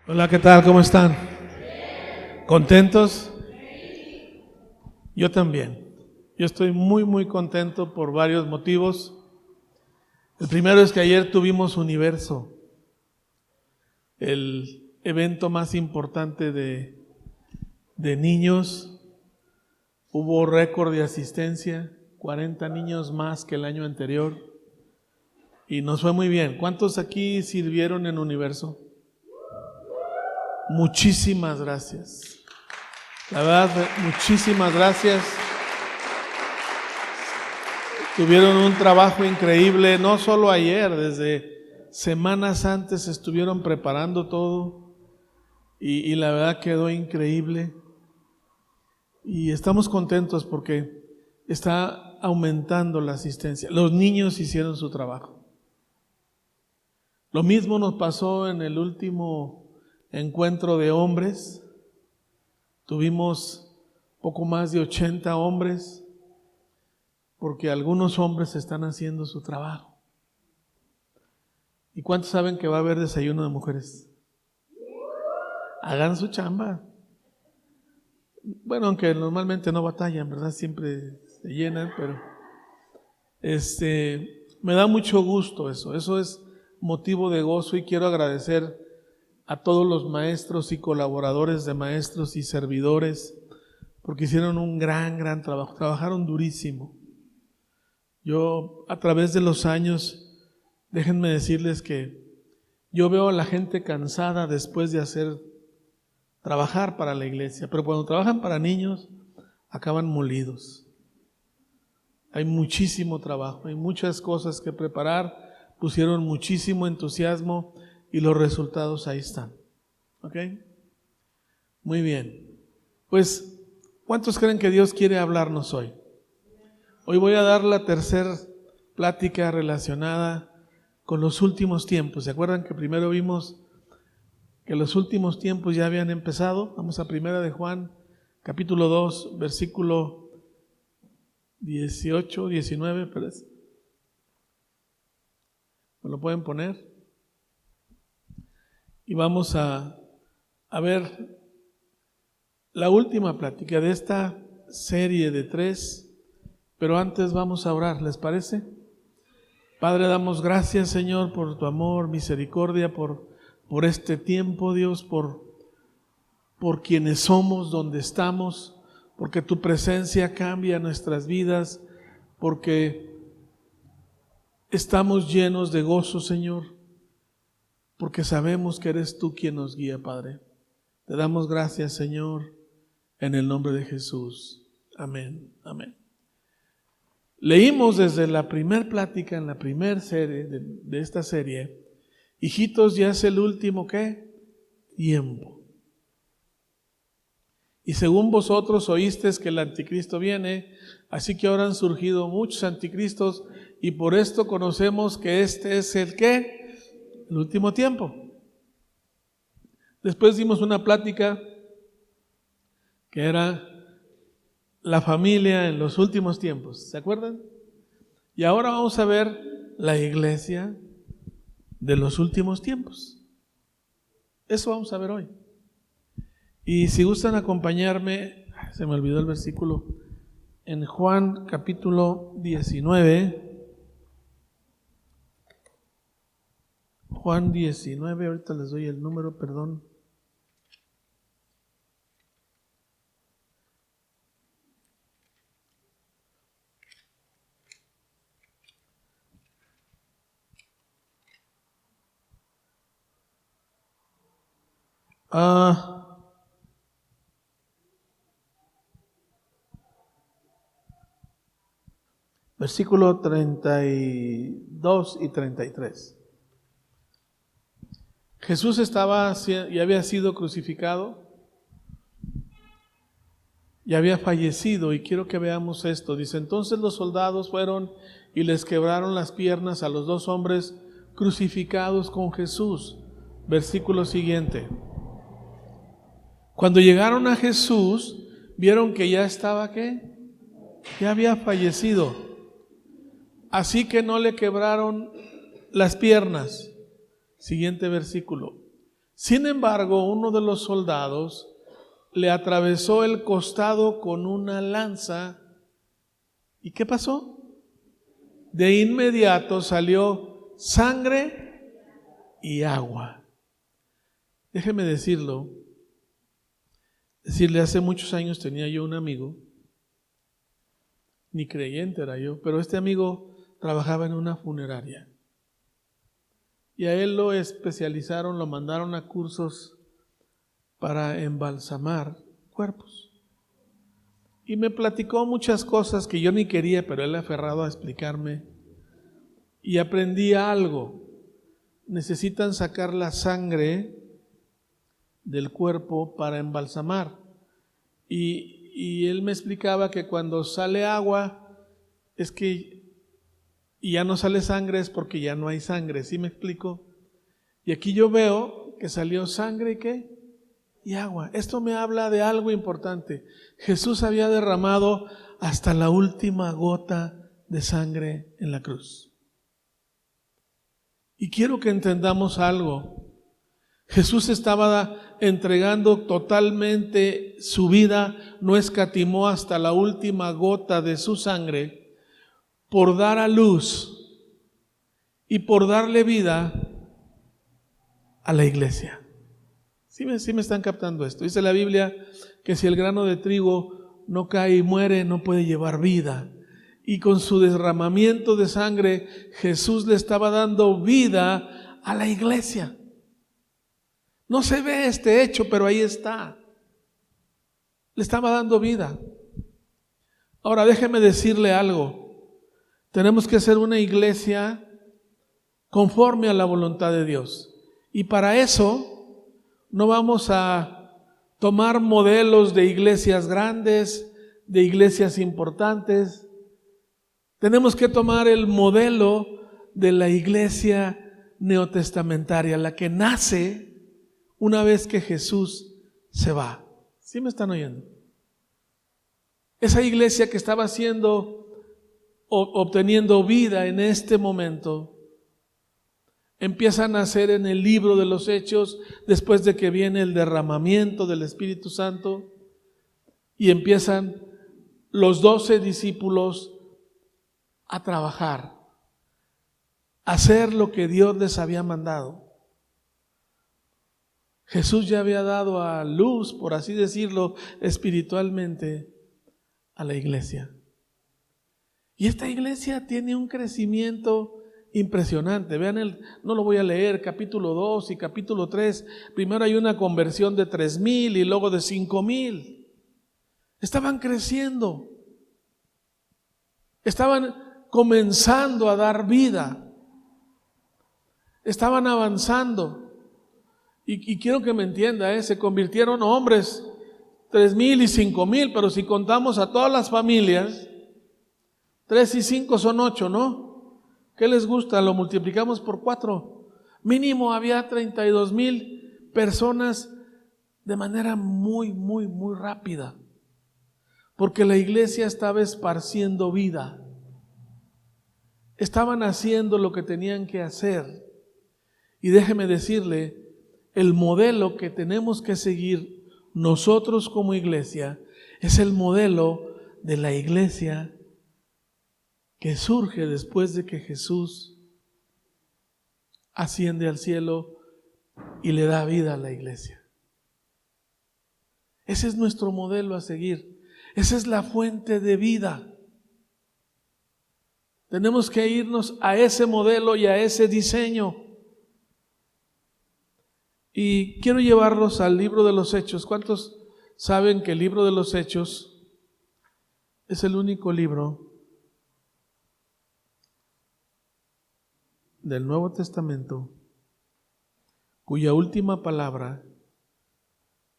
Hola, ¿qué tal? ¿Cómo están? ¿Contentos? Yo también. Yo estoy muy contento por varios motivos. El primero es que ayer tuvimos Universo, el evento más importante de niños. Hubo récord de asistencia, 40 niños más que el año anterior y nos fue muy bien. ¿Cuántos aquí sirvieron en Universo? Muchísimas gracias. La verdad, muchísimas gracias. Tuvieron un trabajo increíble, no solo ayer, desde semanas antes estuvieron preparando todo y la verdad quedó increíble. Y estamos contentos porque está aumentando la asistencia. Los niños hicieron su trabajo. Lo mismo nos pasó en el último encuentro de hombres. Tuvimos poco más de 80 hombres, porque algunos hombres están haciendo su trabajo. ¿Y cuántos saben que va a haber desayuno de mujeres? Hagan su chamba. Bueno, aunque normalmente no batallan, ¿verdad? Siempre se llenan, pero me da mucho gusto eso. Eso es motivo de gozo y quiero agradecer a todos los maestros y colaboradores de maestros y servidores porque hicieron un gran trabajo, trabajaron durísimo. Yo a través de los años, déjenme decirles que yo veo a la gente cansada después de trabajar para la iglesia, pero cuando trabajan para niños, acaban molidos. Hay muchísimo trabajo, hay muchas cosas que preparar, pusieron muchísimo entusiasmo y los resultados ahí están. ¿Ok? Muy bien. Pues, ¿cuántos creen que Dios quiere hablarnos hoy? Hoy voy a dar la tercera plática relacionada con los últimos tiempos. ¿Se acuerdan que primero vimos que los últimos tiempos ya habían empezado? Vamos a Primera de Juan, capítulo 2, versículo 18, 19, parece. ¿Me lo pueden poner? Y vamos a ver la última plática de esta serie de 3. Pero antes vamos a orar, ¿les parece? Padre, damos gracias, Señor, por tu amor, misericordia, por este tiempo, Dios, por quienes somos, donde estamos, porque tu presencia cambia nuestras vidas, porque estamos llenos de gozo, Señor, porque sabemos que eres tú quien nos guía, Padre. Te damos gracias, Señor, en el nombre de Jesús. Amén, amén. Leímos desde la primer plática, en la primera serie de esta serie, hijitos, ya es el último, ¿qué? Tiempo. Y según vosotros oísteis que el anticristo viene, así que ahora han surgido muchos anticristos y por esto conocemos que este es el ¿qué? El último tiempo. Después dimos una plática que era la familia en los últimos tiempos, ¿se acuerdan? Y ahora vamos a ver la iglesia de los últimos tiempos. Eso vamos a ver hoy. Y si gustan acompañarme, se me olvidó el versículo, en Juan capítulo 19. Juan 19, ahorita les doy el número, perdón. Versículo 32 y 33. Jesús ya había sido crucificado, ya había fallecido, y quiero que veamos esto. Dice, entonces los soldados fueron y les quebraron las piernas a los 2 hombres crucificados con Jesús. Versículo siguiente. Cuando llegaron a Jesús, vieron que ya estaba, ¿qué? Ya había fallecido. Así que no le quebraron las piernas. Siguiente versículo. Sin embargo, uno de los soldados le atravesó el costado con una lanza. ¿Y qué pasó? De inmediato salió sangre y agua. Déjeme decirle, hace muchos años tenía yo un amigo, ni creyente era yo, pero este amigo trabajaba en una funeraria. Y a él lo especializaron, lo mandaron a cursos para embalsamar cuerpos. Y me platicó muchas cosas que yo ni quería, pero él aferrado a explicarme. Y aprendí algo. Necesitan sacar la sangre del cuerpo para embalsamar. Y él me explicaba que cuando sale agua, es que y ya no sale sangre, es porque ya no hay sangre. ¿Sí me explico? Y aquí yo veo que salió sangre y ¿qué? Y agua. Esto me habla de algo importante. Jesús había derramado hasta la última gota de sangre en la cruz. Y quiero que entendamos algo. Jesús estaba entregando totalmente su vida, no escatimó hasta la última gota de su sangre por dar a luz y por darle vida a la iglesia. ¿Sí me están captando esto? Dice la Biblia que si el grano de trigo no cae y muere, no puede llevar vida. Y con su derramamiento de sangre, Jesús le estaba dando vida a la iglesia. No se ve este hecho, pero ahí está. Le estaba dando vida. Ahora déjeme decirle algo. Tenemos que ser una iglesia conforme a la voluntad de Dios. Y para eso no vamos a tomar modelos de iglesias grandes, de iglesias importantes. Tenemos que tomar el modelo de la iglesia neotestamentaria, la que nace una vez que Jesús se va. ¿Sí me están oyendo? Esa iglesia que estaba obteniendo vida en este momento, empieza a nacer en el libro de los Hechos, después de que viene el derramamiento del Espíritu Santo, y empiezan los 12 discípulos a trabajar, a hacer lo que Dios les había mandado. Jesús ya había dado a luz, por así decirlo, espiritualmente a la iglesia. Y esta iglesia tiene un crecimiento impresionante. Vean, no lo voy a leer, capítulo 2 y capítulo 3. Primero hay una conversión de 3,000 y luego de 5,000. Estaban creciendo. Estaban comenzando a dar vida. Estaban avanzando. Y quiero que me entienda, se convirtieron hombres 3,000 y 5,000, pero si contamos a todas las familias, 3 y 5 son 8, ¿no? ¿Qué les gusta? Lo multiplicamos por 4. Mínimo había 32,000 personas de manera muy, muy, muy rápida, porque la iglesia estaba esparciendo vida. Estaban haciendo lo que tenían que hacer. Y déjeme decirle, el modelo que tenemos que seguir nosotros como iglesia es el modelo de la iglesia que surge después de que Jesús asciende al cielo y le da vida a la iglesia. Ese es nuestro modelo a seguir. Esa es la fuente de vida. Tenemos que irnos a ese modelo y a ese diseño. Y quiero llevarlos al libro de los Hechos. ¿Cuántos saben que el libro de los Hechos es el único libro del Nuevo Testamento cuya última palabra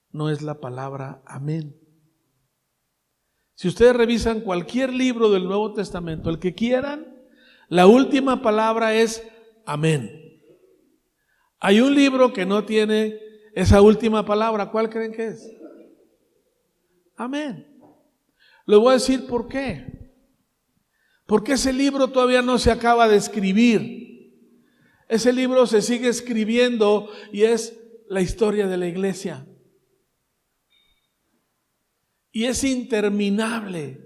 no es la palabra amén? Si ustedes revisan cualquier libro del Nuevo Testamento, el que quieran, la última palabra es amén. Hay un libro que no tiene esa última palabra. ¿Cuál creen que es? Amén. Les voy a decir por qué. Porque ese libro todavía no se acaba de escribir. Ese libro se sigue escribiendo y es la historia de la iglesia. Y es interminable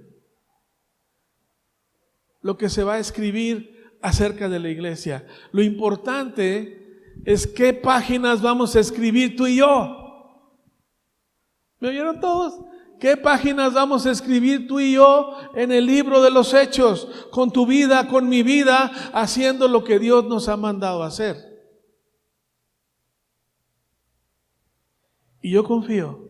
lo que se va a escribir acerca de la iglesia. Lo importante es qué páginas vamos a escribir tú y yo. ¿Me oyeron todos? ¿Qué páginas vamos a escribir tú y yo en el libro de los Hechos? Con tu vida, con mi vida, haciendo lo que Dios nos ha mandado a hacer. Y yo confío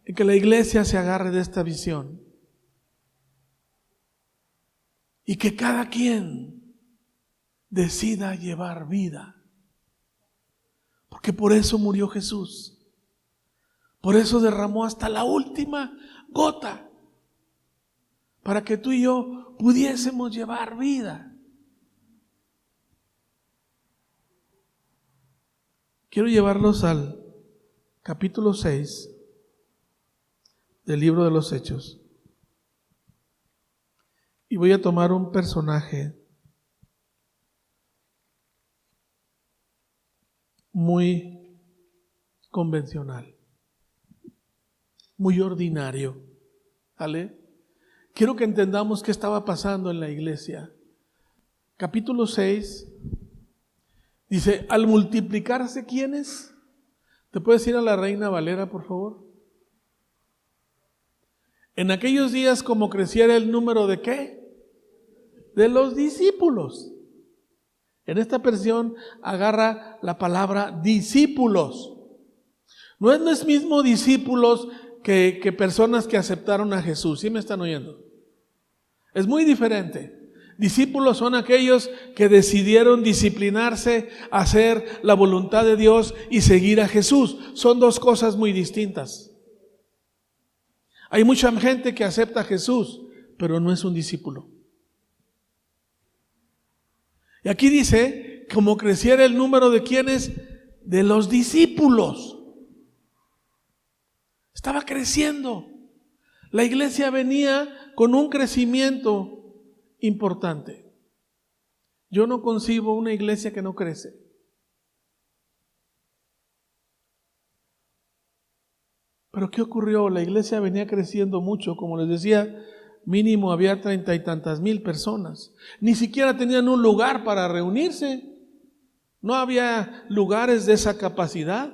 en que la iglesia se agarre de esta visión. Y que cada quien decida llevar vida. Porque por eso murió Jesús. Por eso derramó hasta la última gota. Para que tú y yo pudiésemos llevar vida. Quiero llevarlos al capítulo 6 del libro de los Hechos. Y voy a tomar un personaje muy convencional, muy ordinario. ¿Vale? Quiero que entendamos qué estaba pasando en la iglesia. Capítulo 6 dice, al multiplicarse, ¿quiénes? ¿Te puedes ir a la Reina Valera, por favor? En aquellos días, como creciera el número de ¿qué? De los discípulos. En esta versión agarra la palabra discípulos. No es lo mismo discípulos que personas que aceptaron a Jesús. ¿Sí me están oyendo? Es muy diferente. Discípulos son aquellos que decidieron disciplinarse, hacer la voluntad de Dios y seguir a Jesús. Son dos cosas muy distintas. Hay mucha gente que acepta a Jesús, pero no es un discípulo. Y aquí dice, como creciera el número de quienes, de los discípulos. Estaba creciendo. La iglesia venía con un crecimiento importante. Yo no concibo una iglesia que no crece. Pero ¿qué ocurrió? La iglesia venía creciendo mucho, como les decía, mínimo había 30 y tantas mil personas. Ni siquiera tenían un lugar para reunirse. No había lugares de esa capacidad.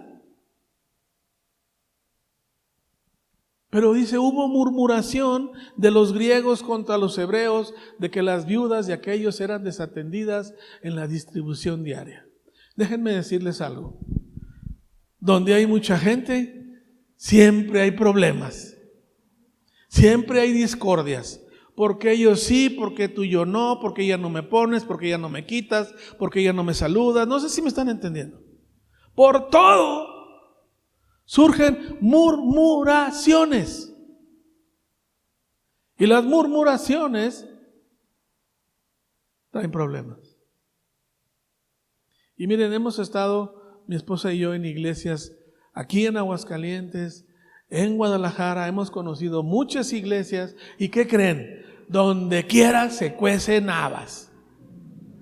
Pero dice, hubo murmuración de los griegos contra los hebreos, de que las viudas de aquellos eran desatendidas en la distribución diaria. Déjenme decirles algo. Donde hay mucha gente, siempre hay problemas, siempre hay discordias, porque ellos sí, porque tú y yo no, porque ya no me pones, porque ya no me quitas, porque ya no me saludas, no sé si me están entendiendo. Por todo surgen murmuraciones, y las murmuraciones traen problemas. Y miren, hemos estado, mi esposa y yo, en iglesias aquí en Aguascalientes, en Guadalajara, hemos conocido muchas iglesias. ¿Y qué creen? Donde quiera se cuecen habas.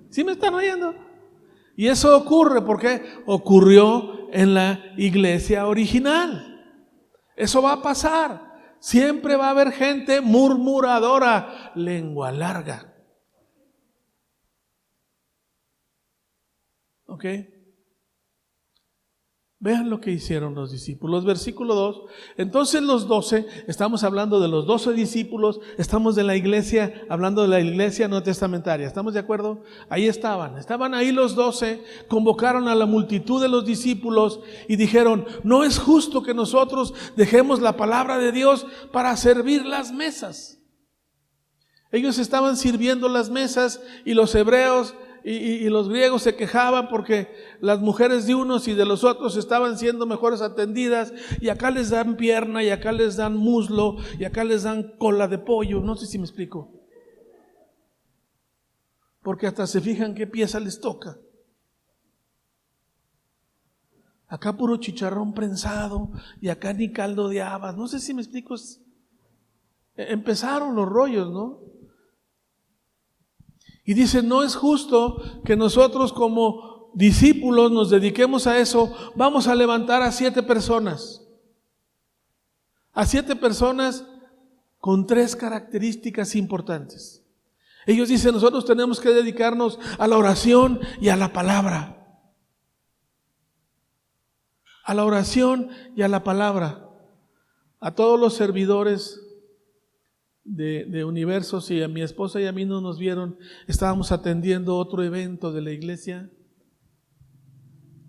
¿Sí me están oyendo? Y eso ocurre porque ocurrió en la iglesia original. Eso va a pasar. Siempre va a haber gente murmuradora, lengua larga. ¿Ok? Vean lo que hicieron los discípulos. Versículo 2. Entonces los 12, estamos hablando de los 12 discípulos, estamos de la iglesia, hablando de la iglesia no testamentaria. ¿Estamos de acuerdo? Ahí estaban ahí los 12, convocaron a la multitud de los discípulos y dijeron, no es justo que nosotros dejemos la palabra de Dios para servir las mesas. Ellos estaban sirviendo las mesas y los hebreos y los griegos se quejaban porque las mujeres de unos y de los otros estaban siendo mejores atendidas, y acá les dan pierna, y acá les dan muslo, y acá les dan cola de pollo. No sé si me explico. Porque hasta se fijan qué pieza les toca. Acá puro chicharrón prensado, y acá ni caldo de habas. No sé si me explico. Empezaron los rollos, ¿no? Y dice, no es justo que nosotros como discípulos nos dediquemos a eso, vamos a levantar a 7 personas. A 7 personas con 3 características importantes. Ellos dicen, nosotros tenemos que dedicarnos a la oración y a la palabra. A la oración y a la palabra. A todos los servidores de Universos, y a mi esposa y a mí no nos vieron, estábamos atendiendo otro evento de la iglesia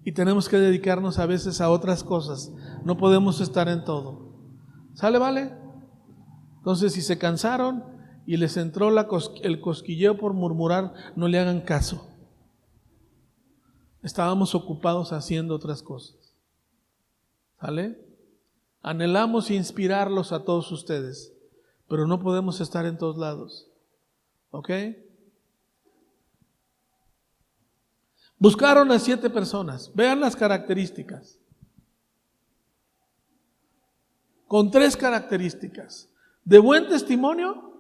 y tenemos que dedicarnos a veces a otras cosas, no podemos estar en todo. ¿Sale, vale? Entonces, si se cansaron y les entró el cosquilleo por murmurar, no le hagan caso. Estábamos ocupados haciendo otras cosas. ¿Sale? Anhelamos inspirarlos a todos ustedes, pero no podemos estar en todos lados. ¿Ok? Buscaron a 7 personas. Vean las características. Con 3 características. De buen testimonio,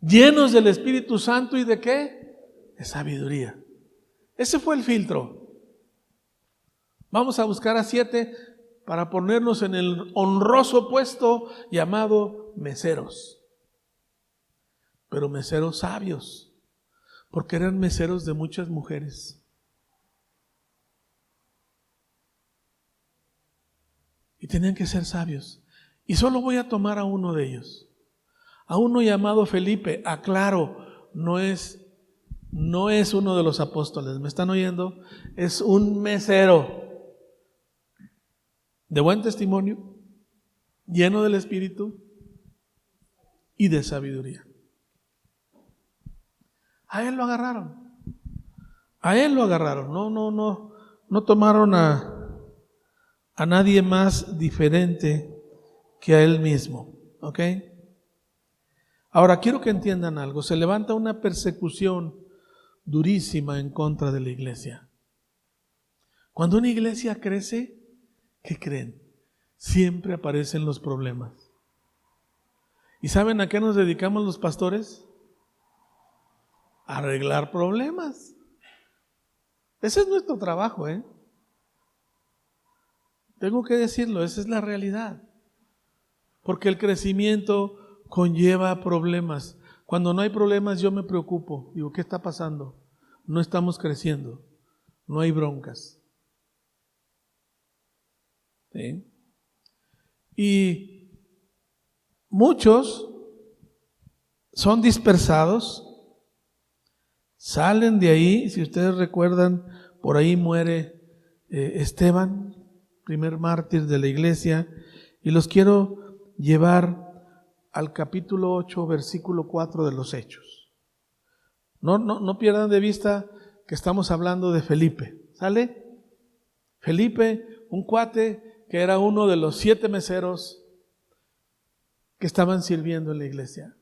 llenos del Espíritu Santo y de ¿qué? De sabiduría. Ese fue el filtro. Vamos a buscar a 7 para ponernos en el honroso puesto llamado meseros. Pero meseros sabios, porque eran meseros de muchas mujeres. Y tenían que ser sabios. Y solo voy a tomar a uno de ellos. A uno llamado Felipe. Aclaro, no es uno de los apóstoles. ¿Me están oyendo? Es un mesero. De buen testimonio, lleno del Espíritu y de sabiduría. A él lo agarraron. A él lo agarraron. No tomaron a nadie más diferente que a él mismo. ¿Ok? Ahora quiero que entiendan algo. Se levanta una persecución durísima en contra de la iglesia. Cuando una iglesia crece, ¿qué creen? Siempre aparecen los problemas. ¿Y saben a qué nos dedicamos los pastores? A arreglar problemas. Ese es nuestro trabajo, ¿eh? Tengo que decirlo, esa es la realidad. Porque el crecimiento conlleva problemas. Cuando no hay problemas yo me preocupo. Digo, ¿qué está pasando? No estamos creciendo. No hay broncas. ¿Sí? Y muchos son dispersados, salen de ahí. Si ustedes recuerdan, por ahí muere Esteban, primer mártir de la iglesia, y los quiero llevar al capítulo 8, versículo 4 de los Hechos. No pierdan de vista que estamos hablando de Felipe. ¿Sale? Felipe, un cuate que era uno de los 7 meseros que estaban sirviendo en la iglesia.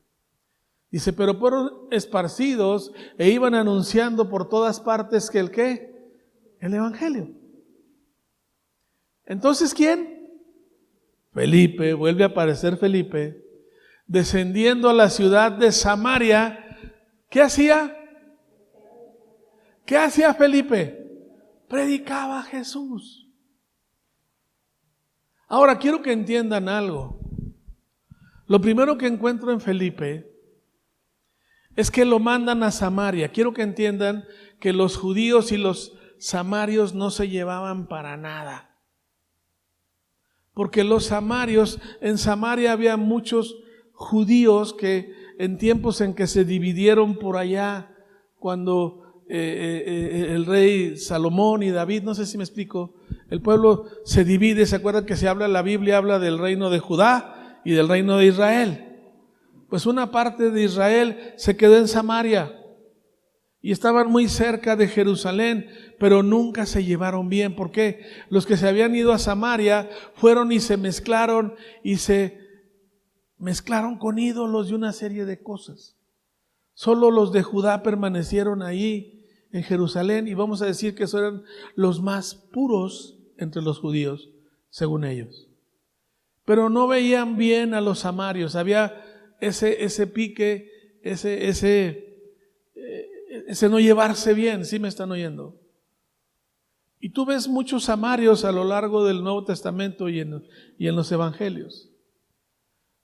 Dice, pero fueron esparcidos e iban anunciando por todas partes que ¿el qué? El evangelio. Entonces, ¿quién? Felipe, vuelve a aparecer Felipe, descendiendo a la ciudad de Samaria. ¿Qué hacía? ¿Qué hacía Felipe? Predicaba a Jesús. Ahora quiero que entiendan algo. Lo primero que encuentro en Felipe es que lo mandan a Samaria. Quiero que entiendan que los judíos y los samarios no se llevaban para nada. Porque los samarios, en Samaria había muchos judíos que en tiempos en que se dividieron por allá, cuando el rey Salomón y David, no sé si me explico, el pueblo se divide. ¿Se acuerdan que se habla, la Biblia habla del reino de Judá y del reino de Israel? Pues una parte de Israel se quedó en Samaria y estaban muy cerca de Jerusalén, pero nunca se llevaron bien. ¿Por qué? Los que se habían ido a Samaria fueron y se mezclaron con ídolos y una serie de cosas. Solo los de Judá permanecieron ahí en Jerusalén, y vamos a decir que esos eran los más puros entre los judíos, según ellos. Pero no veían bien a los samarios. Había ese pique, ese no llevarse bien, ¿sí me están oyendo? Y tú ves muchos samarios a lo largo del Nuevo Testamento y en los evangelios.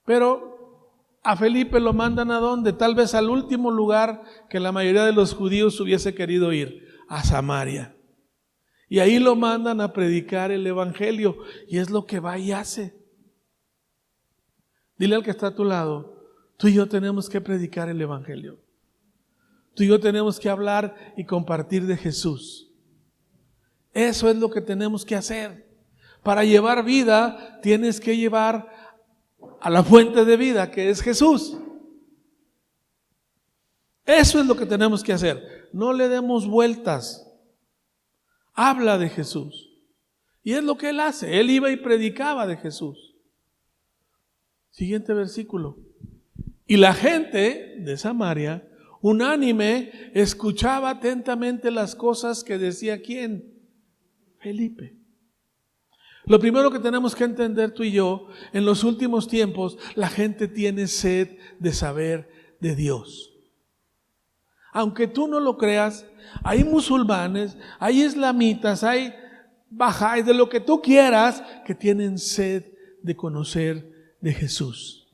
Pero a Felipe lo mandan ¿a dónde? Tal vez al último lugar que la mayoría de los judíos hubiese querido ir, a Samaria. Y ahí lo mandan a predicar el evangelio, y es lo que va y hace. Dile al que está a tu lado, tú y yo tenemos que predicar el evangelio. Tú y yo tenemos que hablar y compartir de Jesús. Eso es lo que tenemos que hacer. Para llevar vida, tienes que llevar a la fuente de vida, que es Jesús. Eso es lo que tenemos que hacer. No le demos vueltas. Habla de Jesús. Y es lo que él hace. Él iba y predicaba de Jesús. Siguiente versículo. Y la gente de Samaria, unánime, escuchaba atentamente las cosas que decía ¿quién? Felipe. Lo primero que tenemos que entender tú y yo, en los últimos tiempos, la gente tiene sed de saber de Dios. Aunque tú no lo creas, hay musulmanes, hay islamitas, hay bahá'ís, de lo que tú quieras, que tienen sed de conocer de Jesús.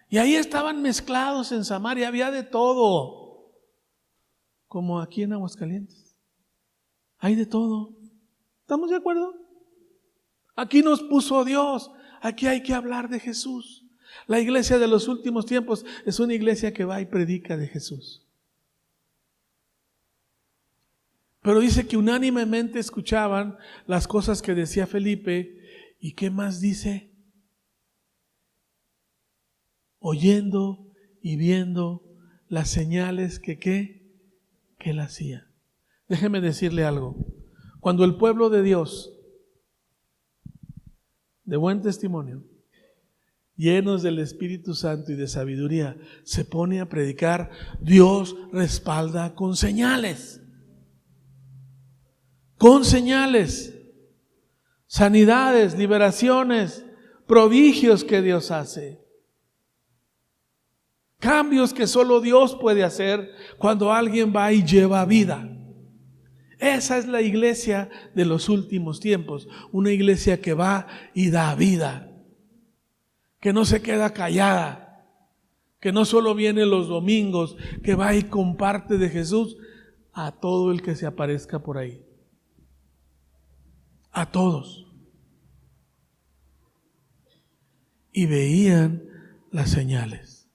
Y ahí estaban mezclados en Samaria, había de todo, como aquí en Aguascalientes. Hay de todo. ¿Estamos de acuerdo? Aquí nos puso Dios, aquí hay que hablar de Jesús. La iglesia de los últimos tiempos es una iglesia que va y predica de Jesús. Pero dice que unánimemente escuchaban las cosas que decía Felipe. ¿Y qué más dice? Oyendo y viendo las señales que él hacía. Déjeme decirle algo. Cuando el pueblo de Dios, de buen testimonio, llenos del Espíritu Santo y de sabiduría, se pone a predicar, Dios respalda con señales. Con señales. Sanidades, liberaciones, prodigios que Dios hace. Cambios que solo Dios puede hacer cuando alguien va y lleva vida. Esa es la iglesia de los últimos tiempos. Una iglesia que va y da vida. Que no se queda callada. Que no solo viene los domingos. Que va y comparte de Jesús a todo el que se aparezca por ahí. A todos. Y veían las señales.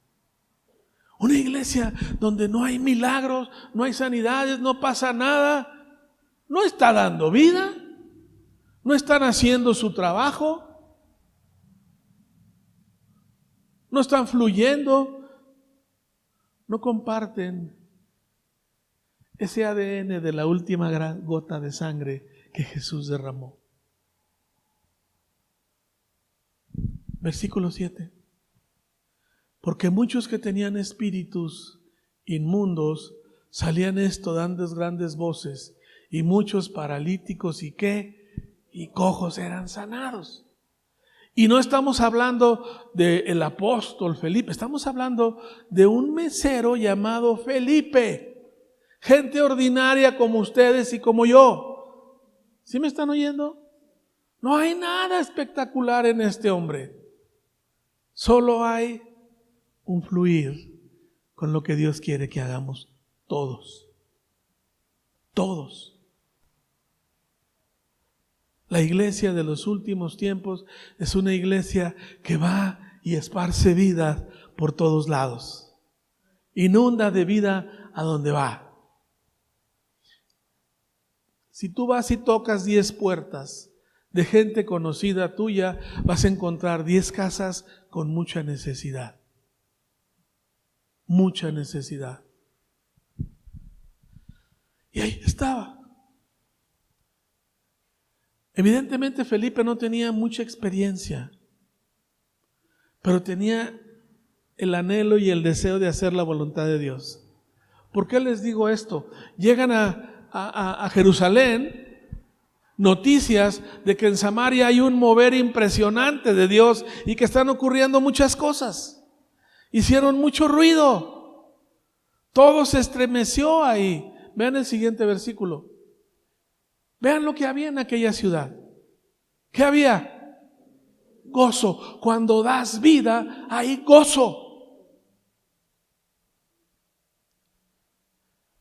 Una iglesia donde no hay milagros, no hay sanidades, no pasa nada. No está dando vida, no están haciendo su trabajo, no están fluyendo, no comparten ese ADN de la última gran gota de sangre que Jesús derramó. Versículo 7. Porque muchos que tenían espíritus inmundos salían dando grandes voces. Y muchos paralíticos y cojos eran sanados. Y no estamos hablando del apóstol Felipe, estamos hablando de un mesero llamado Felipe. Gente ordinaria como ustedes y como yo. ¿Sí me están oyendo? No hay nada espectacular en este hombre. Solo hay un fluir con lo que Dios quiere que hagamos todos. Todos. La iglesia de los últimos tiempos es una iglesia que va y esparce vida por todos lados. Inunda de vida a donde va. Si tú vas y tocas 10 puertas de gente conocida tuya, vas a encontrar 10 casas con mucha necesidad. Mucha necesidad. Y ahí estaba. Evidentemente Felipe no tenía mucha experiencia, pero tenía el anhelo y el deseo de hacer la voluntad de Dios. ¿Por qué les digo esto? Llegan a Jerusalén noticias de que en Samaria hay un mover impresionante de Dios y que están ocurriendo muchas cosas. Hicieron mucho ruido. Todo se estremeció ahí. Vean el siguiente versículo. Vean lo que había en aquella ciudad. ¿Qué había? Gozo. Cuando das vida, hay gozo.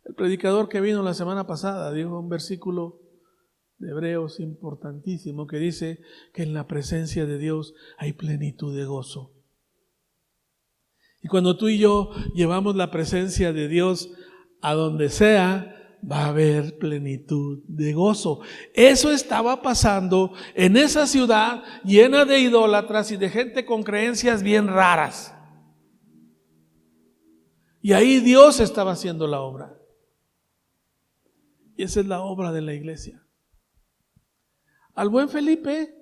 El predicador que vino la semana pasada dijo un versículo de Hebreos importantísimo que dice que en la presencia de Dios hay plenitud de gozo. Y cuando tú y yo llevamos la presencia de Dios a donde sea, va a haber plenitud de gozo. Eso estaba pasando en esa ciudad llena de idólatras y de gente con creencias bien raras. Y ahí Dios estaba haciendo la obra. Y esa es la obra de la iglesia. Al buen Felipe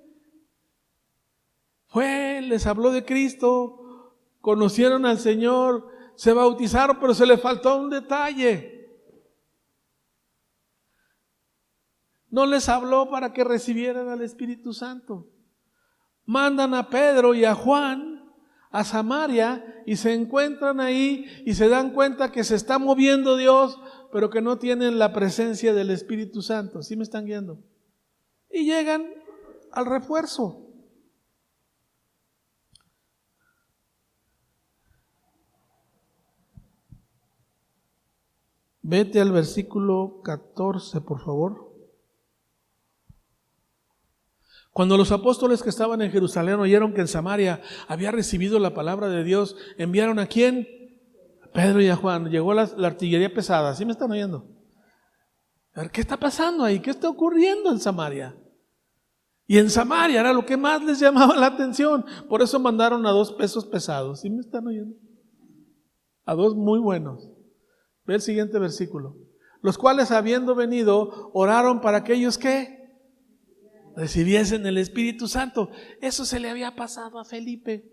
fue, les habló de Cristo, conocieron al Señor, se bautizaron, pero se le faltó un detalle. No les habló para que recibieran al Espíritu Santo. Mandan a Pedro y a Juan a Samaria y se encuentran ahí y se dan cuenta que se está moviendo Dios, pero que no tienen la presencia del Espíritu Santo. ¿Sí me están guiando? Y llegan al refuerzo. Vete al versículo 14, por favor. Cuando los apóstoles que estaban en Jerusalén oyeron que en Samaria había recibido la palabra de Dios, ¿enviaron a quién? A Pedro y a Juan. Llegó la artillería pesada. ¿Sí me están oyendo? A ver, ¿qué está pasando ahí? ¿Qué está ocurriendo en Samaria? Y en Samaria era lo que más les llamaba la atención. Por eso mandaron a 2 pesos pesados. ¿Sí me están oyendo? A 2 muy buenos. Ve el siguiente versículo. Los cuales, habiendo venido, oraron para aquellos que recibiesen el Espíritu Santo. Eso se le había pasado a Felipe.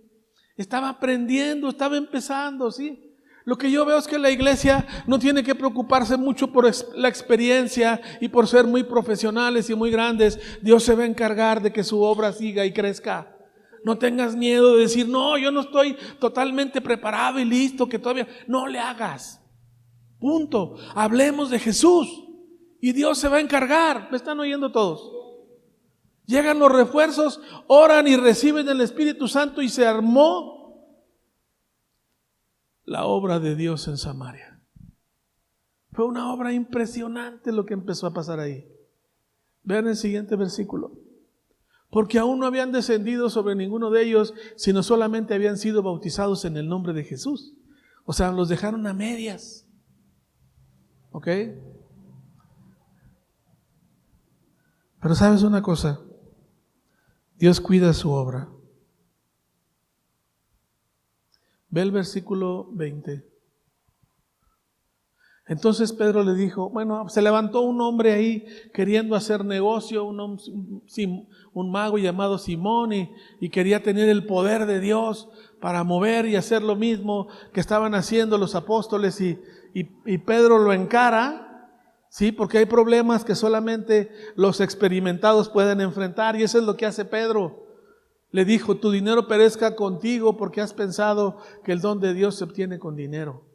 Estaba aprendiendo, estaba empezando, ¿sí? Lo que yo veo es que la iglesia no tiene que preocuparse mucho por la experiencia y por ser muy profesionales y muy grandes. Dios se va a encargar de que su obra siga y crezca. No tengas miedo de decir, no, yo no estoy totalmente preparado y listo, que todavía... No le hagas. Punto. Hablemos de Jesús y Dios se va a encargar. ¿Me están oyendo todos? Llegan los refuerzos, oran y reciben el Espíritu Santo y se armó la obra de Dios en Samaria. Fue una obra impresionante lo que empezó a pasar ahí. Vean el siguiente versículo. Porque aún no habían descendido sobre ninguno de ellos, sino solamente habían sido bautizados en el nombre de Jesús. O sea, los dejaron a medias. ¿Ok? Pero ¿sabes una cosa? Dios cuida su obra. Ve el versículo 20. Entonces Pedro le dijo, bueno, se levantó un hombre ahí queriendo hacer negocio, un mago llamado Simón, y quería tener el poder de Dios para mover y hacer lo mismo que estaban haciendo los apóstoles, y Pedro lo encara, ¿sí? Porque hay problemas que solamente los experimentados pueden enfrentar, y eso es lo que hace Pedro. Le dijo, tu dinero perezca contigo porque has pensado que el don de Dios se obtiene con dinero.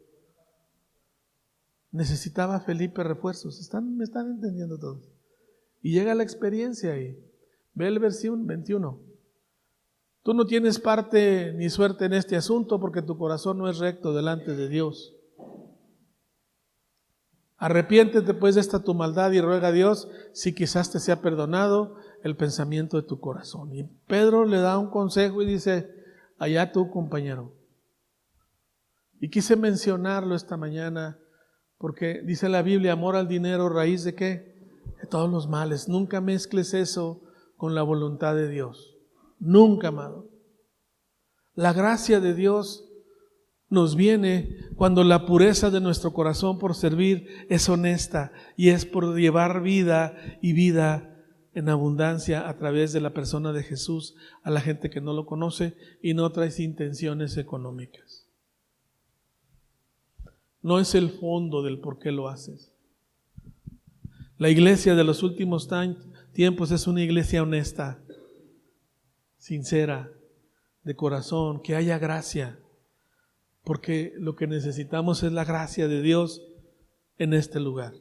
Necesitaba Felipe refuerzos. ¿Me están entendiendo todos? Y llega la experiencia ahí. Ve el versículo 21. Tú no tienes parte ni suerte en este asunto porque tu corazón no es recto delante de Dios. Arrepiéntete pues de esta tu maldad y ruega a Dios si quizás te sea perdonado el pensamiento de tu corazón. Y Pedro le da un consejo y dice, allá tú, compañero. Y quise mencionarlo esta mañana porque dice la Biblia, amor al dinero, raíz de ¿qué? De todos los males. Nunca mezcles eso con la voluntad de Dios. Nunca, amado. La gracia de Dios nos viene cuando la pureza de nuestro corazón por servir es honesta y es por llevar vida y vida en abundancia a través de la persona de Jesús a la gente que no lo conoce y no traes intenciones económicas. No es el fondo del por qué lo haces. La iglesia de los últimos tiempos es una iglesia honesta, sincera, de corazón, que haya gracia. porque lo que necesitamos es la gracia de Dios en este lugar.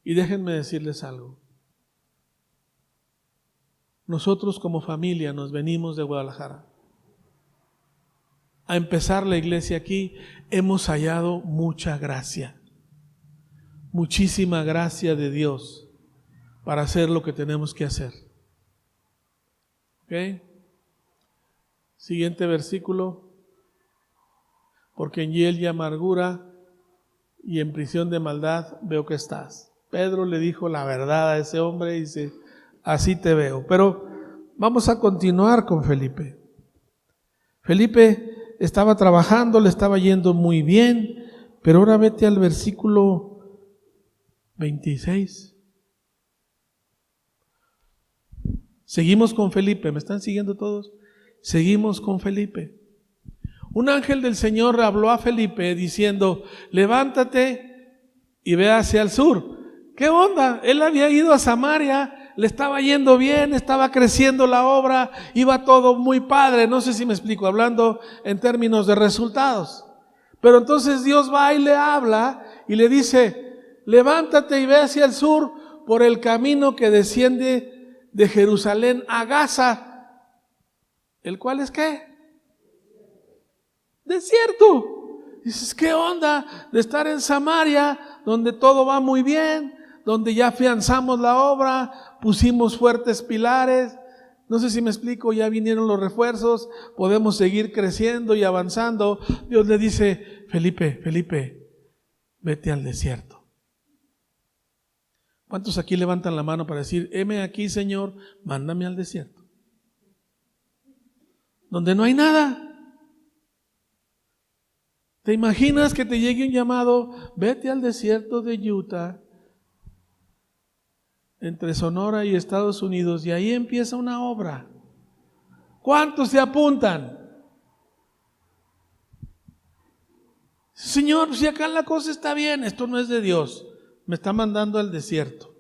Y déjenme decirles algo. Nosotros como familia nos venimos de Guadalajara a empezar la iglesia aquí. Hemos hallado mucha gracia, muchísima gracia de Dios para hacer lo que tenemos que hacer. ¿Ok? Siguiente versículo. Porque en hiel y amargura y en prisión de maldad veo que estás. Pedro le dijo la verdad a ese hombre y dice, así te veo. Pero vamos a continuar con Felipe. Felipe estaba trabajando, le estaba yendo muy bien, pero ahora vete al versículo 26. Seguimos con Felipe, ¿me están siguiendo todos? Seguimos con Felipe. Un ángel del Señor habló a Felipe diciendo, levántate y ve hacia el sur. ¿Qué onda? Él había ido a Samaria, le estaba yendo bien, estaba creciendo la obra, iba todo muy padre, no sé si me explico, hablando en términos de resultados. Pero entonces Dios va y le habla y le dice, levántate y ve hacia el sur por el camino que desciende de Jerusalén a Gaza, el cual es ¿qué? Desierto. Dices, ¿qué onda de estar en Samaria, donde todo va muy bien, donde ya afianzamos la obra, pusimos fuertes pilares? No sé si me explico, ya vinieron los refuerzos, podemos seguir creciendo y avanzando. Dios le dice, Felipe, vete al desierto. ¿Cuántos aquí levantan la mano para decir, heme aquí, Señor, mándame al desierto? Donde no hay nada. ¿Te imaginas que te llegue un llamado? Vete al desierto de Utah, entre Sonora y Estados Unidos, y ahí empieza una obra. ¿Cuántos se apuntan? Señor, si acá la cosa está bien, esto no es de Dios, me está mandando al desierto.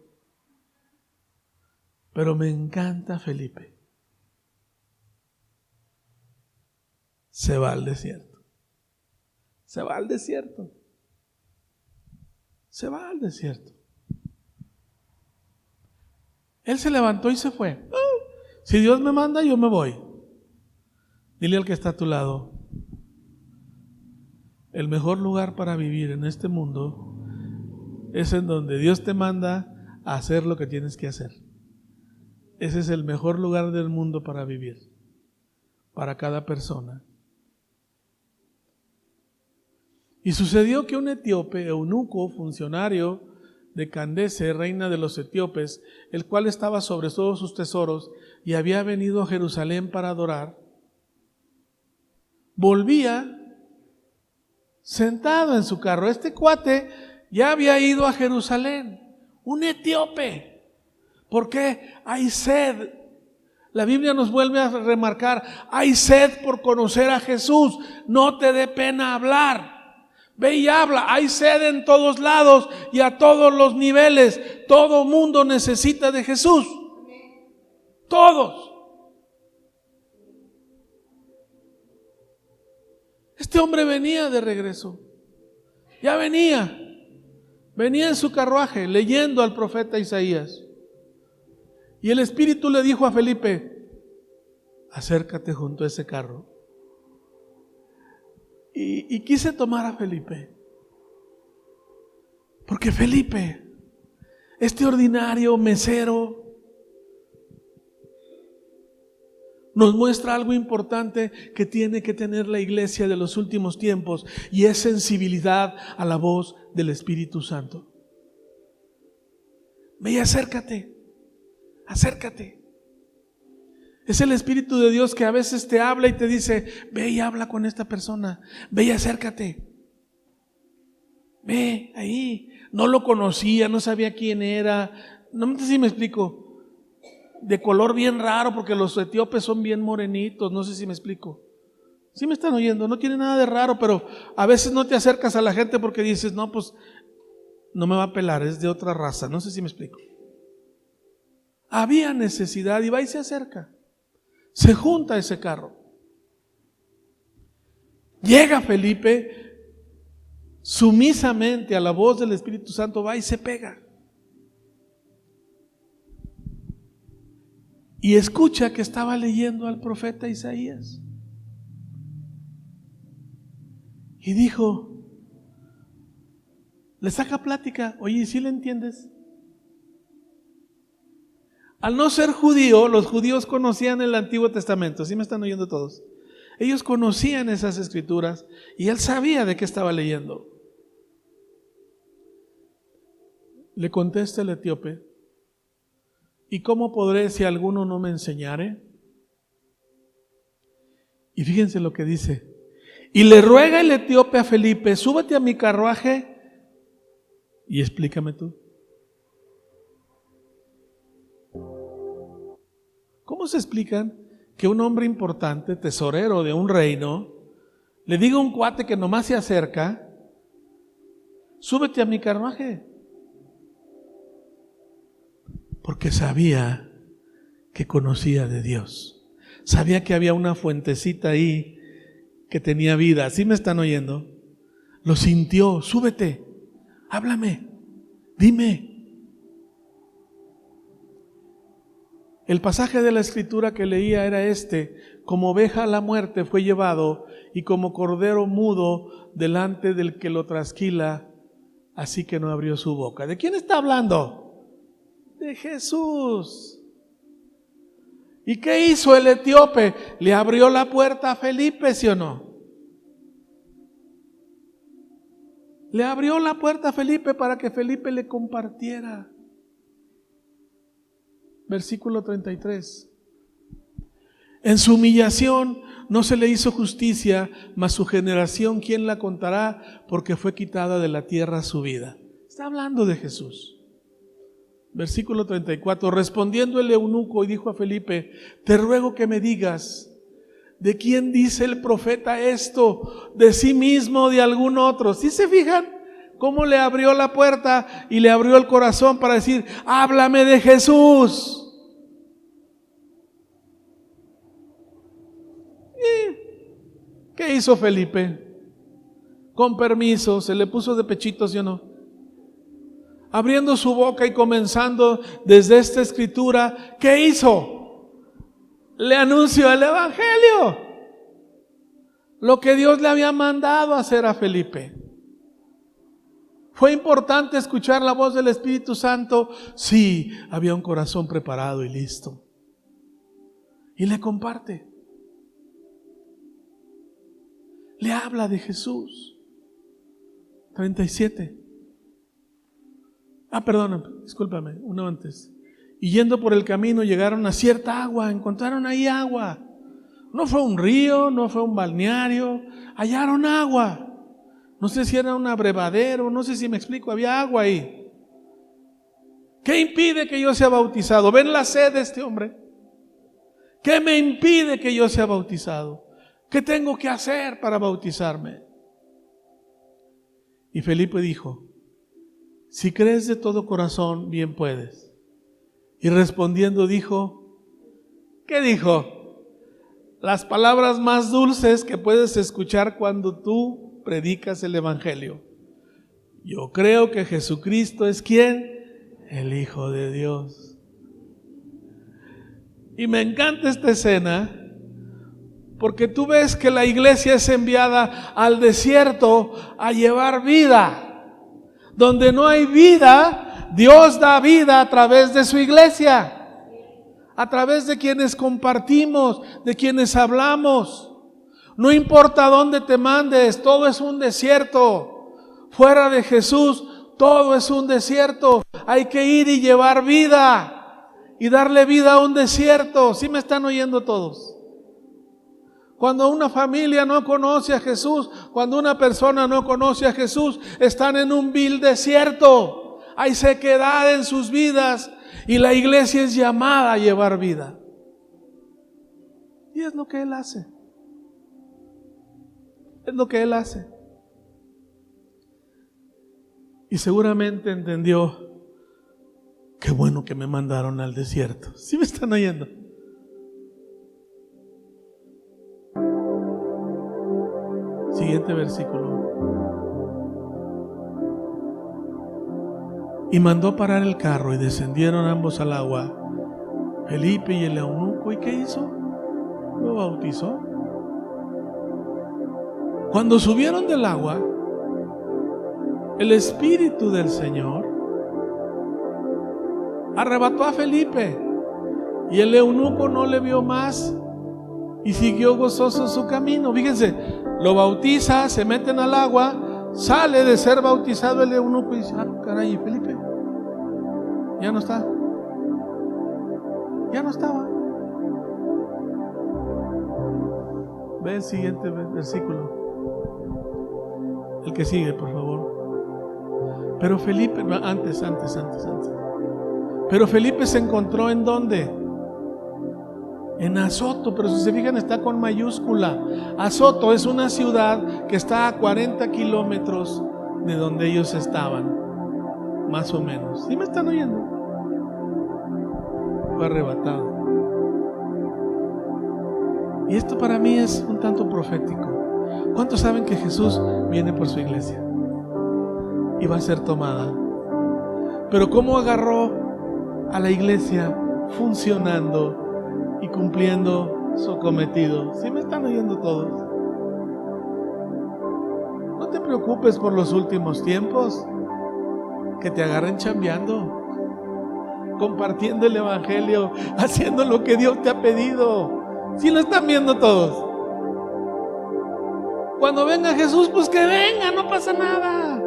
Pero me encanta Felipe. Se va al desierto. Se va al desierto. Se va al desierto. Él se levantó y se fue. Si Dios me manda, yo me voy. Dile al que está a tu lado, el mejor lugar para vivir en este mundo es en donde Dios te manda a hacer lo que tienes que hacer. Ese es el mejor lugar del mundo para vivir, para cada persona. Y sucedió que un etíope, eunuco, funcionario de Candace, reina de los etíopes, el cual estaba sobre todos sus tesoros y había venido a Jerusalén para adorar, volvía sentado en su carro. Este cuate ya había ido a Jerusalén, un etíope. ¿Por qué? Hay sed. La Biblia nos vuelve a remarcar, hay sed por conocer a Jesús. No te dé pena hablar. Ve y habla, hay sed en todos lados y a todos los niveles. Todo mundo necesita de Jesús. Todos. Este hombre venía de regreso. Ya venía en su carruaje leyendo al profeta Isaías. Y el Espíritu le dijo a Felipe, acércate junto a ese carro. Y quise tomar a Felipe, porque Felipe, este ordinario mesero, nos muestra algo importante que tiene que tener la iglesia de los últimos tiempos, y es sensibilidad a la voz del Espíritu Santo. Ve y acércate. Es el Espíritu de Dios que a veces te habla y te dice, ve y habla con esta persona, ve y acércate. Ve ahí. No lo conocía, no sabía quién era. No sé si me explico. De color bien raro, porque los etíopes son bien morenitos, no sé si me explico. ¿Sí me están oyendo? No tiene nada de raro, pero a veces no te acercas a la gente porque dices, no, pues no me va a pelar, es de otra raza. No sé si me explico. Había necesidad y va y se acerca. Se junta ese carro. Llega Felipe, sumisamente a la voz del Espíritu Santo, va y se pega. Y escucha que estaba leyendo al profeta Isaías. Y dijo, le saca plática, oye, ¿sí le entiendes? Al no ser judío, los judíos conocían el Antiguo Testamento, ¿sí me están oyendo todos? Ellos conocían esas escrituras y él sabía de qué estaba leyendo. Le contesta el etíope, ¿y cómo podré si alguno no me enseñare? Y fíjense lo que dice. Y le ruega el etíope a Felipe, súbete a mi carruaje y explícame tú. ¿Cómo se explican que un hombre importante, tesorero de un reino, le diga a un cuate que nomás se acerca, súbete a mi carruaje? Porque sabía que conocía de Dios. Sabía que había una fuentecita ahí que tenía vida. ¿Sí me están oyendo? Lo sintió, súbete, háblame, dime. El pasaje de la escritura que leía era este: como oveja a la muerte fue llevado, y como cordero mudo delante del que lo trasquila, así que no abrió su boca. ¿De quién está hablando? De Jesús. ¿Y qué hizo el etíope? Le abrió la puerta a Felipe, ¿sí o no? Le abrió la puerta a Felipe para que Felipe le compartiera. Versículo 33. En su humillación no se le hizo justicia, mas su generación, ¿quién la contará? Porque fue quitada de la tierra su vida. Está hablando de Jesús. Versículo 34. Respondiendo el eunuco y dijo a Felipe, te ruego que me digas, ¿de quién dice el profeta esto? ¿De sí mismo o de algún otro? ¿Sí se fijan cómo le abrió la puerta y le abrió el corazón para decir, háblame de Jesús? ¿Y qué hizo Felipe? Con permiso, se le puso de pechito, ¿sí o no? Abriendo su boca y comenzando desde esta escritura, ¿qué hizo? Le anunció el evangelio, lo que Dios le había mandado hacer a Felipe. ¿Fue importante escuchar la voz del Espíritu Santo? Sí, había un corazón preparado y listo. Y le comparte. Le habla de Jesús. 37. Perdón, discúlpame, uno antes. Y yendo por el camino llegaron a cierta agua, encontraron ahí agua. No fue un río, no fue un balneario, hallaron agua. No sé si era un abrevadero, no sé si me explico, había agua ahí. ¿Qué impide que yo sea bautizado? ¿Ven la sed de este hombre? ¿Qué me impide que yo sea bautizado? ¿Qué tengo que hacer para bautizarme? Y Felipe dijo, si crees de todo corazón, bien puedes. Y respondiendo dijo, ¿qué dijo? Las palabras más dulces que puedes escuchar cuando tú predicas el evangelio. Yo creo que Jesucristo es ¿quién? El Hijo de Dios. Y me encanta esta escena porque tú ves que la iglesia es enviada al desierto a llevar vida. Donde no hay vida, Dios da vida a través de su iglesia, a través de quienes compartimos, de quienes hablamos. No importa dónde te mandes, todo es un desierto. Fuera de Jesús, todo es un desierto. Hay que ir y llevar vida y darle vida a un desierto. ¿Sí me están oyendo todos? Cuando una familia no conoce a Jesús, cuando una persona no conoce a Jesús, están en un vil desierto. Hay sequedad en sus vidas y la iglesia es llamada a llevar vida. Y es lo que Él hace. Es lo que Él hace. Y seguramente entendió, qué bueno que me mandaron al desierto. ¿Sí me están oyendo? Siguiente versículo. Y mandó parar el carro y descendieron ambos al agua, Felipe y el eunuco. ¿Y qué hizo? Lo bautizó. Cuando subieron del agua, el Espíritu del Señor arrebató a Felipe y el eunuco no le vio más y siguió gozoso su camino. Fíjense, lo bautiza, se meten al agua, sale de ser bautizado el eunuco y dice: ah, caray, Felipe ya no está, ya no estaba. Ve el siguiente versículo, el que sigue, por favor. Pero Felipe, antes. Pero Felipe se encontró ¿en dónde? En Azoto, pero si se fijan está con mayúscula. Azoto es una ciudad que está a 40 kilómetros de donde ellos estaban, más o menos. ¿Sí me están oyendo? Fue arrebatado. Y esto para mí es un tanto profético. ¿Cuántos saben que Jesús viene por su iglesia y va a ser tomada? Pero ¿cómo agarró a la iglesia funcionando y cumpliendo su cometido? ¿Sí me están oyendo todos? No te preocupes por los últimos tiempos, que te agarren chambeando, compartiendo el evangelio, haciendo lo que Dios te ha pedido. ¿Sí lo están viendo todos? Cuando venga Jesús, pues que venga, no pasa nada.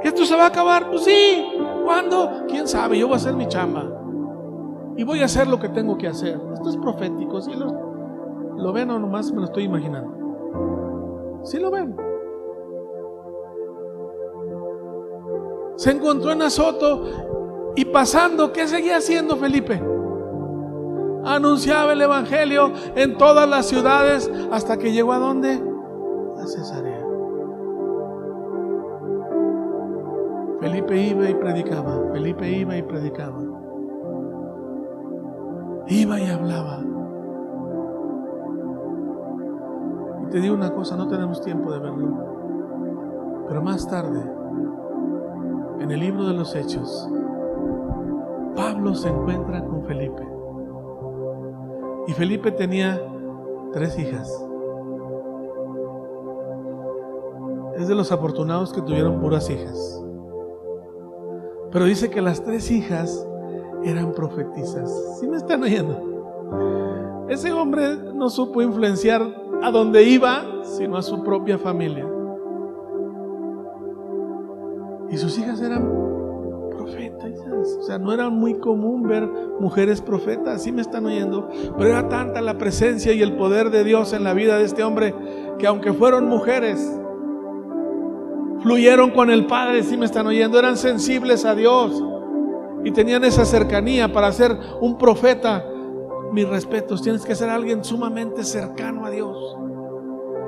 ¿Que esto se va a acabar? Pues sí. ¿Cuándo? ¿Quién sabe? Yo voy a hacer mi chamba y voy a hacer lo que tengo que hacer. Esto es profético. ¿Sí lo ven o nomás me lo estoy imaginando? ¿Sí lo ven? Se encontró en Azoto y pasando, ¿qué seguía haciendo Felipe? Anunciaba el evangelio en todas las ciudades hasta que llegó ¿a dónde? A Cesarea. Felipe iba y predicaba. Felipe iba y predicaba. Iba y hablaba. Y te digo una cosa, no tenemos tiempo de verlo, pero más tarde, en el libro de los Hechos, Pablo se encuentra con Felipe. Y Felipe tenía 3 hijas. Es de los afortunados que tuvieron puras hijas. Pero dice que las 3 hijas eran profetisas. ¿Sí me están oyendo? Ese hombre no supo influenciar a donde iba, sino a su propia familia. Y sus hijas eran profetas. O sea, no era muy común ver mujeres profetas. ¿Sí me están oyendo? Pero era tanta la presencia y el poder de Dios en la vida de este hombre, que aunque fueron mujeres, fluyeron con el Padre. ¿Sí me están oyendo? Eran sensibles a Dios y tenían esa cercanía. Para ser un profeta, mis respetos, tienes que ser alguien sumamente cercano a Dios.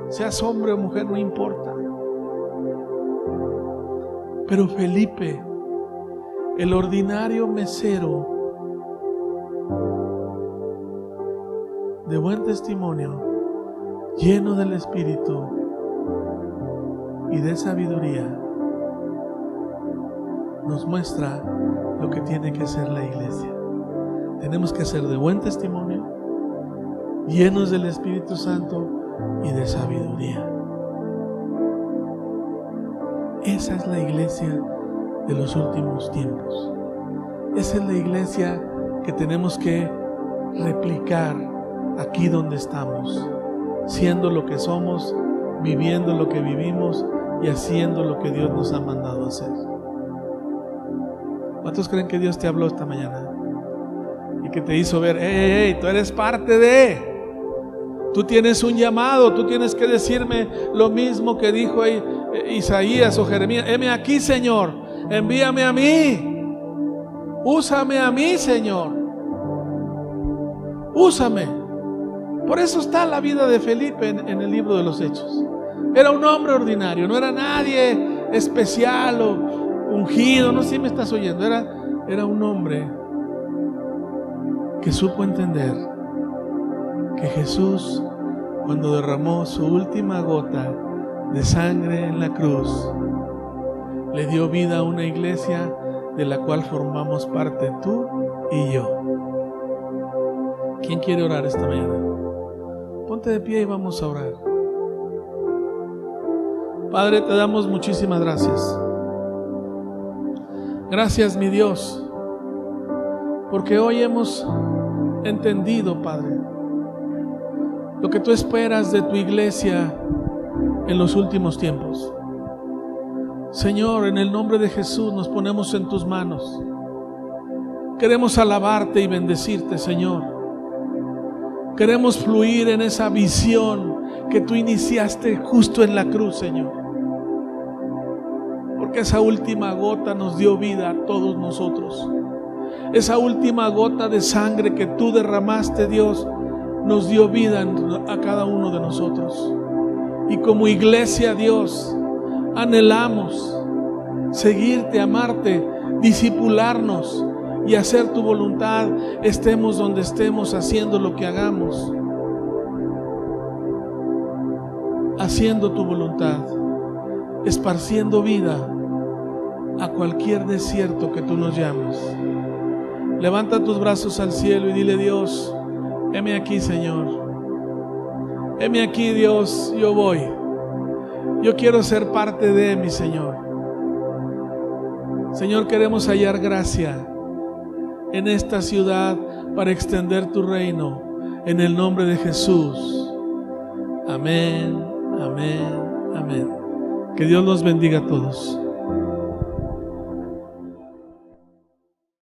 Seas hombre o mujer, no importa. Pero Felipe, el ordinario mesero, de buen testimonio, lleno del Espíritu y de sabiduría, nos muestra lo que tiene que ser la iglesia. Tenemos que ser de buen testimonio, llenos del Espíritu Santo y de sabiduría. Esa es la iglesia de los últimos tiempos. Esa es la iglesia que tenemos que replicar aquí donde estamos, siendo lo que somos, viviendo lo que vivimos y haciendo lo que Dios nos ha mandado a hacer. ¿Cuántos creen que Dios te habló esta mañana y que te hizo ver, tú eres parte de... Tú tienes un llamado, tú tienes que decirme lo mismo que dijo Isaías o Jeremías: heme aquí, Señor, envíame a mí, úsame a mí, Señor, úsame. Por eso está la vida de Felipe en el libro de los Hechos. Era un hombre ordinario, no era nadie especial o ungido, no sé si me estás oyendo. Era un hombre que supo entender que Jesús cuando derramó su última gota de sangre en la cruz, le dio vida a una iglesia de la cual formamos parte tú y yo. ¿Quién quiere orar esta mañana? Ponte de pie y vamos a orar. Padre, te damos muchísimas gracias. Gracias, mi Dios, porque hoy hemos entendido, Padre, lo que tú esperas de tu iglesia en los últimos tiempos. Señor, en el nombre de Jesús nos ponemos en tus manos. Queremos alabarte y bendecirte, Señor. Queremos fluir en esa visión que tú iniciaste justo en la cruz, Señor. Porque esa última gota nos dio vida a todos nosotros. Esa última gota de sangre que tú derramaste, Dios, nos dio vida a cada uno de nosotros. Y como iglesia, Dios, anhelamos seguirte, amarte, discipularnos y hacer tu voluntad, estemos donde estemos, haciendo lo que hagamos, haciendo tu voluntad, esparciendo vida a cualquier desierto que tú nos llames. Levanta tus brazos al cielo y dile: Dios, heme aquí, Señor. Heme aquí, Dios, yo voy. Yo quiero ser parte de mi Señor. Señor, queremos hallar gracia en esta ciudad para extender tu reino, en el nombre de Jesús. Amén, amén, amén. Que Dios los bendiga a todos.